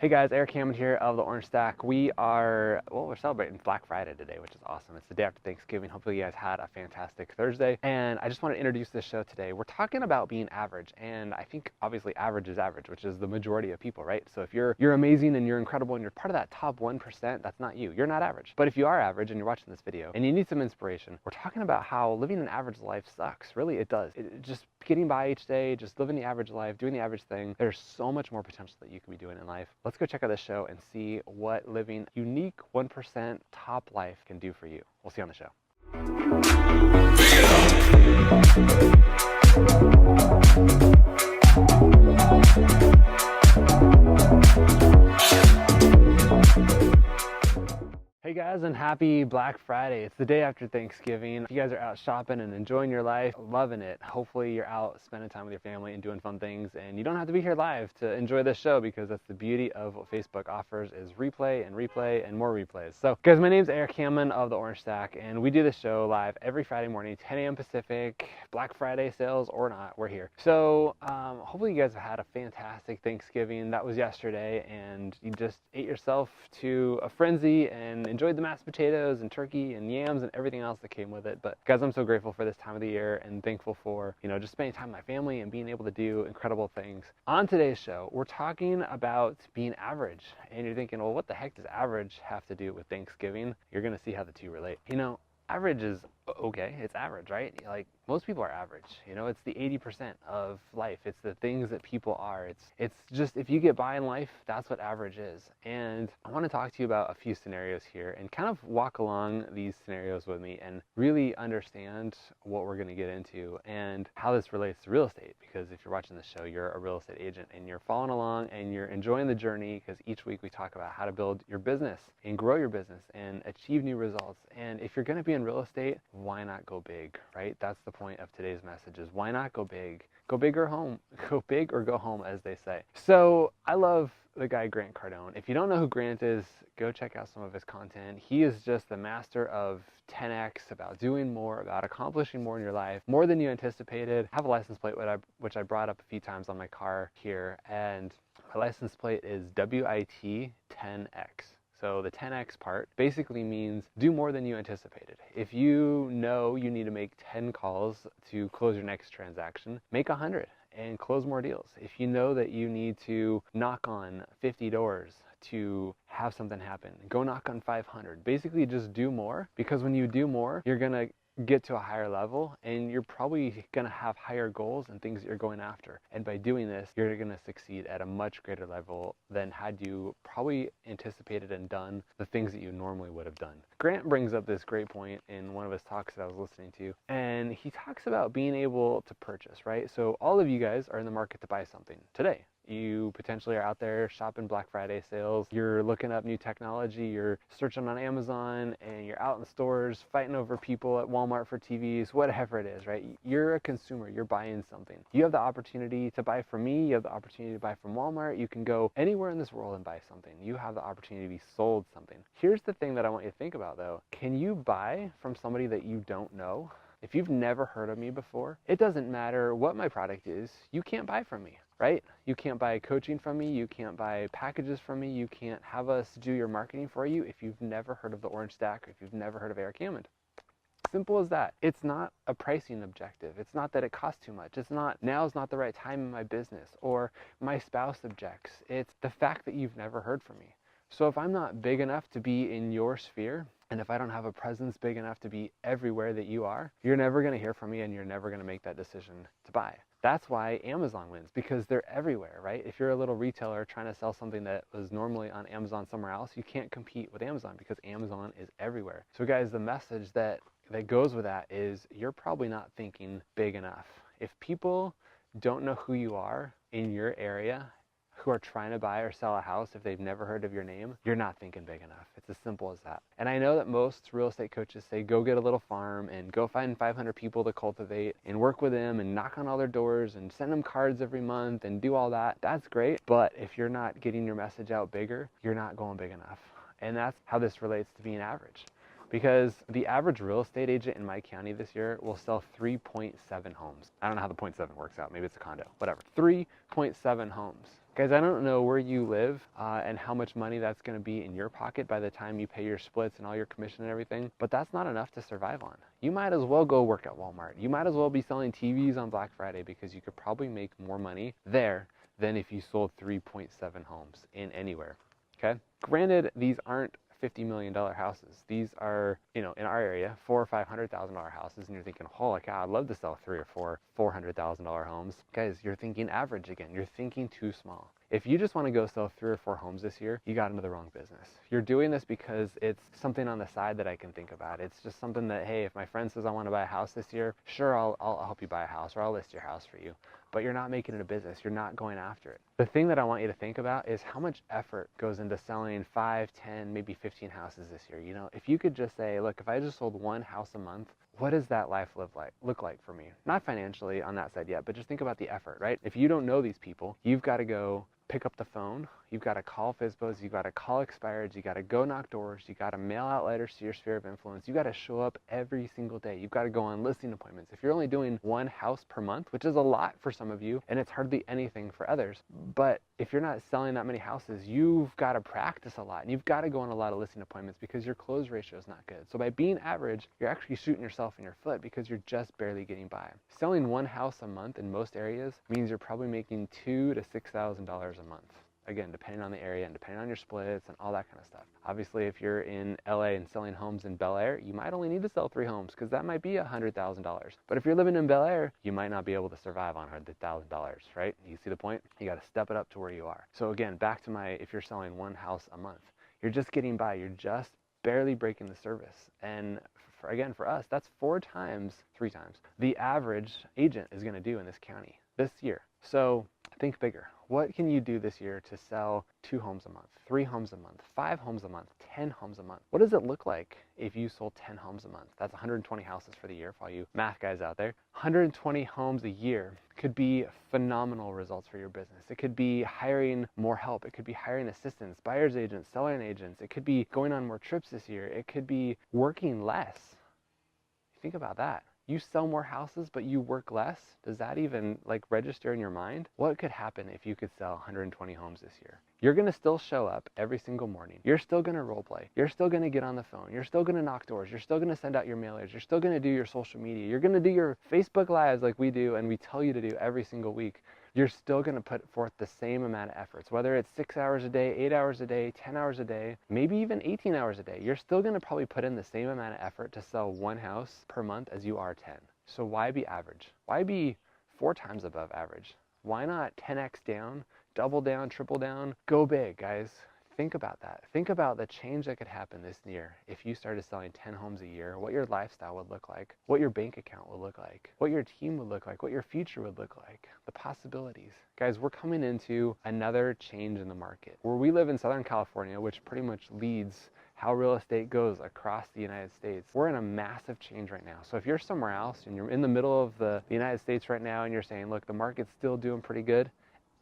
Hey guys, Eric Hammond here of the Orange Stack. We're celebrating Black Friday today, which is awesome. It's the day after Thanksgiving. Hopefully you guys had a fantastic Thursday. And I just want to introduce this show today. We're talking about being average. And I think obviously average is average, which is the majority of people, right? So if you're amazing and you're incredible and you're part of that top 1%, that's not you. You're not average. But if you are average and you're watching this video and you need some inspiration, we're talking about how living an average life sucks. Really, it does. Just getting by each day, just living the average life, doing the average thing. There's so much more potential that you can be doing in life. Let's go check out this show and see what living unique 1% top life can do for you. We'll see you on the show. Hey guys, and happy Black Friday. It's the day after Thanksgiving. If you guys are out shopping and enjoying your life, loving it, hopefully you're out spending time with your family and doing fun things, and you don't have to be here live to enjoy this show, because that's the beauty of what Facebook offers, is replay and replay and more replays. So guys, my name's Eric Hammond of the Orange Stack, and we do this show live every Friday morning, 10 a.m. Pacific. Black Friday sales or not, we're here. So hopefully you guys have had a fantastic Thanksgiving. That was yesterday, and you just ate yourself to a frenzy and enjoyed the mashed potatoes and turkey and yams and everything else that came with it. But guys, I'm so grateful for this time of the year and thankful for, just spending time with my family and being able to do incredible things. On today's show, we're talking about being average. And you're thinking, well, what the heck does average have to do with Thanksgiving? You're going to see how the two relate. Average is okay, it's average, right? Like, most people are average. It's the 80% of life. It's the things that people are. It's just, if you get by in life, that's what average is. And I want to talk to you about a few scenarios here and kind of walk along these scenarios with me and really understand what we're going to get into and how this relates to real estate. Because if you're watching this show, you're a real estate agent and you're following along and you're enjoying the journey, because each week we talk about how to build your business and grow your business and achieve new results. And if you're going to be in real estate, why not go big, right? That's the point of today's message, is why not go big? Go big or home. Go big or go home, as they say. So I love the guy Grant Cardone. If you don't know who Grant is, go check out some of his content. He is just the master of 10x, about doing more, about accomplishing more in your life, more than you anticipated. I have a license plate which I brought up a few times on my car here, and my license plate is WIT 10x. So the 10x part basically means do more than you anticipated. If you know you need to make 10 calls to close your next transaction, make 100 and close more deals. If you know that you need to knock on 50 doors to have something happen, go knock on 500. Basically just do more, because when you do more, you're gonna get to a higher level and you're probably going to have higher goals and things that you're going after. And by doing this, you're going to succeed at a much greater level than had you probably anticipated and done the things that you normally would have done. Grant brings up this great point in one of his talks that I was listening to, and he talks about being able to purchase, right? So all of you guys are in the market to buy something today. You potentially are out there shopping Black Friday sales, you're looking up new technology, you're searching on Amazon, and you're out in the stores fighting over people at Walmart for TVs, whatever it is, right? You're a consumer, you're buying something. You have the opportunity to buy from me, you have the opportunity to buy from Walmart, you can go anywhere in this world and buy something. You have the opportunity to be sold something. Here's the thing that I want you to think about though. Can you buy from somebody that you don't know? If you've never heard of me before, it doesn't matter what my product is, you can't buy from me, right? You can't buy coaching from me, you can't buy packages from me, you can't have us do your marketing for you if you've never heard of the Orange Stack, or if you've never heard of Eric Hammond. Simple as that. It's not a pricing objective. It's not that it costs too much. It's not now's not the right time in my business, or my spouse objects. It's the fact that you've never heard from me. So if I'm not big enough to be in your sphere, and if I don't have a presence big enough to be everywhere that you are, you're never going to hear from me and you're never going to make that decision to buy. That's why Amazon wins, because they're everywhere, right? If you're a little retailer trying to sell something that was normally on Amazon somewhere else, you can't compete with Amazon because Amazon is everywhere. So guys, the message that goes with that is you're probably not thinking big enough. If people don't know who you are in your area, who are trying to buy or sell a house, if they've never heard of your name, you're not thinking big enough. It's as simple as that. And I know that most real estate coaches say, go get a little farm and go find 500 people to cultivate and work with them and knock on all their doors and send them cards every month and do all that. That's great. But if you're not getting your message out bigger, you're not going big enough. And that's how this relates to being average. Because the average real estate agent in my county this year will sell 3.7 homes. I don't know how the 0.7 works out. Maybe it's a condo, whatever. 3.7 homes. Guys, I don't know where you live and how much money that's going to be in your pocket by the time you pay your splits and all your commission and everything, but that's not enough to survive on. You might as well go work at Walmart. You might as well be selling TVs on Black Friday because you could probably make more money there than if you sold 3.7 homes in anywhere, okay? Granted, these aren't $50 million houses. These are, in our area, $400,000 or $500,000 houses, and you're thinking, holy cow, I'd love to sell 3 or 4 $400,000 homes. Guys, you're thinking average again. You're thinking too small. If you just want to go sell 3 or 4 homes this year, you got into the wrong business. You're doing this because it's something on the side that I can think about. It's just something that, hey, if my friend says I want to buy a house this year, sure, I'll help you buy a house, or I'll list your house for you. But you're not making it a business. You're not going after it. The thing that I want you to think about is how much effort goes into selling 5, 10, maybe 15 houses this year. If you could just say, look, if I just sold 1 house a month, what does that life look like for me? Not financially on that side yet, but just think about the effort, right? If you don't know these people, you've got to go pick up the phone, you've got to call FSBOs, you've got to call expireds, you got to go knock doors, you got to mail out letters to your sphere of influence, you got to show up every single day, you've got to go on listing appointments. If you're only doing 1 house per month, which is a lot for some of you, and it's hardly anything for others, but if you're not selling that many houses, you've got to practice a lot, and you've got to go on a lot of listing appointments because your close ratio is not good. So by being average, you're actually shooting yourself in your foot because you're just barely getting by. Selling 1 house a month in most areas means you're probably making $2,000 to $6,000 a month. Again, depending on the area and depending on your splits and all that kind of stuff. Obviously, if you're in LA and selling homes in Bel Air, you might only need to sell 3 homes because that might be $100,000. But if you're living in Bel Air, you might not be able to survive on $100,000, right? You see the point? You got to step it up to where you are. So again, back to if you're selling 1 house a month, you're just getting by. You're just barely breaking the service. And for us, that's 3 times the average agent is going to do in this county this year. So think bigger. What can you do this year to sell 2 homes a month, 3 homes a month, 5 homes a month, 10 homes a month? What does it look like if you sold 10 homes a month? That's 120 houses for the year for all you math guys out there. 120 homes a year could be phenomenal results for your business. It could be hiring more help. It could be hiring assistants, buyer's agents, selling agents. It could be going on more trips this year. It could be working less. Think about that. You sell more houses, but you work less. Does that even register in your mind? What could happen if you could sell 120 homes this year? You're going to still show up every single morning. You're still going to role play. You're still going to get on the phone. You're still going to knock doors. You're still going to send out your mailers. You're still going to do your social media. You're going to do your Facebook Lives like we do and we tell you to do every single week. You're still going to put forth the same amount of efforts, whether it's 6 hours a day, 8 hours a day, 10 hours a day, maybe even 18 hours a day. You're still going to probably put in the same amount of effort to sell 1 house per month as you are 10. So why be average? Why be 4 times above average? Why not 10x down, double down, triple down? Go big, guys. Think about that. Think about the change that could happen this year if you started selling 10 homes a year, what your lifestyle would look like, what your bank account would look like, what your team would look like, what your future would look like, the possibilities. Guys, we're coming into another change in the market. Where we live in Southern California, which pretty much leads how real estate goes across the United States. We're in a massive change right now. So if you're somewhere else and you're in the middle of the United States right now and you're saying, look, the market's still doing pretty good,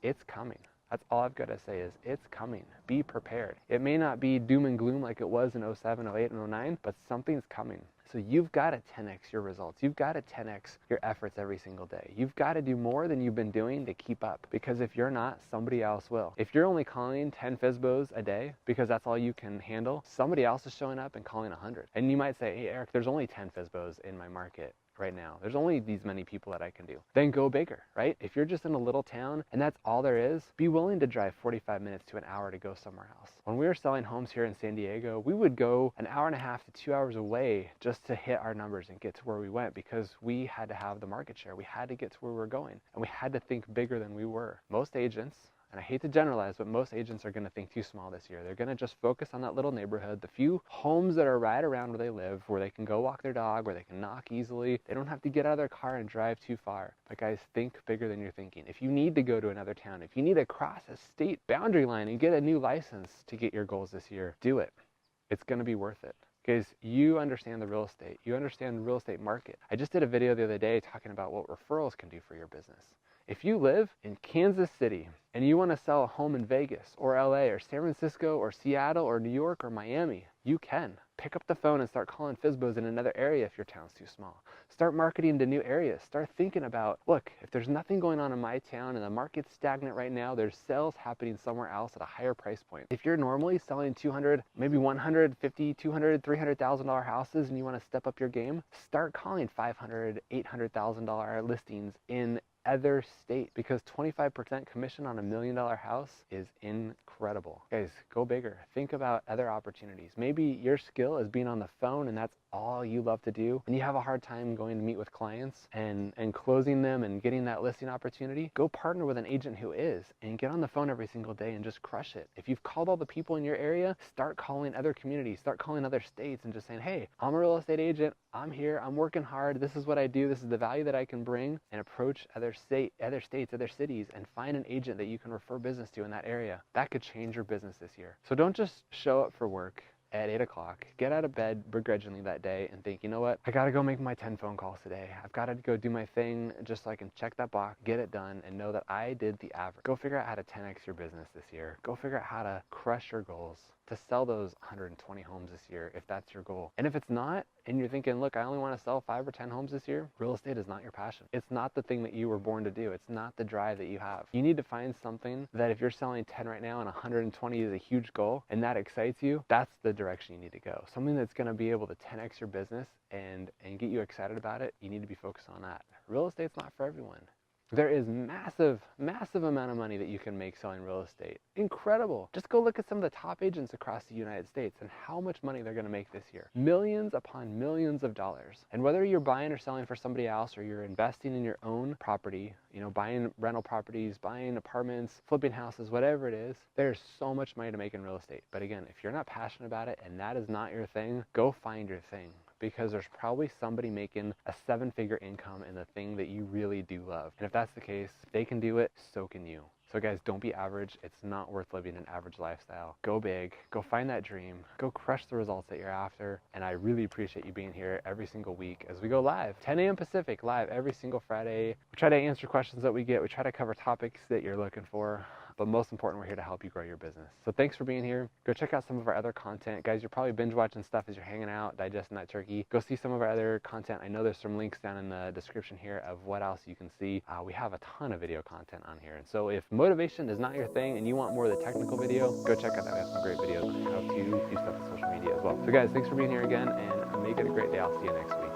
it's coming. That's all I've got to say is it's coming. Be prepared. It may not be doom and gloom like it was in 07, 08, and 09, but something's coming. So you've got to 10x your results. You've got to 10x your efforts every single day. You've got to do more than you've been doing to keep up, because if you're not, somebody else will. If you're only calling 10 FSBOs a day because that's all you can handle, somebody else is showing up and calling 100. And you might say, hey, Eric, there's only 10 FSBOs in my market right now. There's only these many people that I can do. Then go bigger, right? If you're just in a little town and that's all there is, be willing to drive 45 minutes to an hour to go somewhere else. When we were selling homes here in San Diego, we would go 1.5 hours to 2 hours away just to hit our numbers and get to where we went, because we had to have the market share. We had to get to where we were going, and we had to think bigger than we were. Most agents, and I hate to generalize, but most agents are going to think too small this year. They're going to just focus on that little neighborhood, the few homes that are right around where they live, where they can go walk their dog, where they can knock easily. They don't have to get out of their car and drive too far. But guys, think bigger than you're thinking. If you need to go to another town, if you need to cross a state boundary line and get a new license to get your goals this year, do it. It's going to be worth it. Because you understand the real estate. You understand the real estate market. I just did a video the other day talking about what referrals can do for your business. If you live in Kansas City and you want to sell a home in Vegas or LA or San Francisco or Seattle or New York or Miami, you can. Pick up the phone and start calling FSBOs in another area if your town's too small. Start marketing to new areas. Start thinking about, look, if there's nothing going on in my town and the market's stagnant right now, there's sales happening somewhere else at a higher price point. If you're normally selling 200, maybe 150, 200, $300,000 houses and you want to step up your game, start calling $500, $800,000 listings in other state, because 25% commission on $1 million house is incredible. Guys, go bigger. Think about other opportunities. Maybe your skill is being on the phone and that's all you love to do, and you have a hard time going to meet with clients and closing them and getting that listing opportunity. Go partner with an agent who is, and get on the phone every single day and just crush it. If you've called all the people in your area, start calling other communities, start calling other states and just saying, hey, I'm a real estate agent, I'm here, I'm working hard, this is what I do, this is the value that I can bring, and approach other states, other cities, and find an agent that you can refer business to in that area. That could change your business this year. So don't just show up for work at 8 o'clock, get out of bed begrudgingly that day and think, you know what, I gotta go make my 10 phone calls today. I've gotta go do my thing just so I can check that box, get it done, and know that I did the average. Go figure out how to 10x your business this year. Go figure out how to crush your goals, to sell those 120 homes this year if that's your goal. And if it's not, and you're thinking, look, I only want to sell 5 or 10 homes this year, real estate is not your passion. It's not the thing that you were born to do. It's not the drive that you have. You need to find something that if you're selling 10 right now and 120 is a huge goal and that excites you, that's the direction you need to go. Something that's going to be able to 10x your business and get you excited about it, you need to be focused on that. Real estate's not for everyone. There is massive amount of money that you can make selling real estate. Incredible. Just go look at some of the top agents across the United States and how much money they're going to make this year. Millions upon millions of dollars. And whether you're buying or selling for somebody else, or you're investing in your own property, you know, buying rental properties, buying apartments, flipping houses, whatever it is, there's so much money to make in real estate. But again, if you're not passionate about it and that is not your thing, go find your thing. Because there's probably somebody making a 7-figure income in the thing that you really do love. And if that's the case, if they can do it, so can you. So guys, don't be average. It's not worth living an average lifestyle. Go big, go find that dream, go crush the results that you're after. And I really appreciate you being here every single week as we go live, 10 a.m. Pacific, live every single Friday. We try to answer questions that we get. We try to cover topics that you're looking for. But most important, we're here to help you grow your business. So thanks for being here. Go check out some of our other content. Guys, you're probably binge watching stuff as you're hanging out, digesting that turkey. Go see some of our other content. I know there's some links down in the description here of what else you can see. We have a ton of video content on here. And so if motivation is not your thing and you want more of the technical video, go check out that. We have some great videos on how to do stuff with social media as well. So guys, thanks for being here again, and make it a great day. I'll see you next week.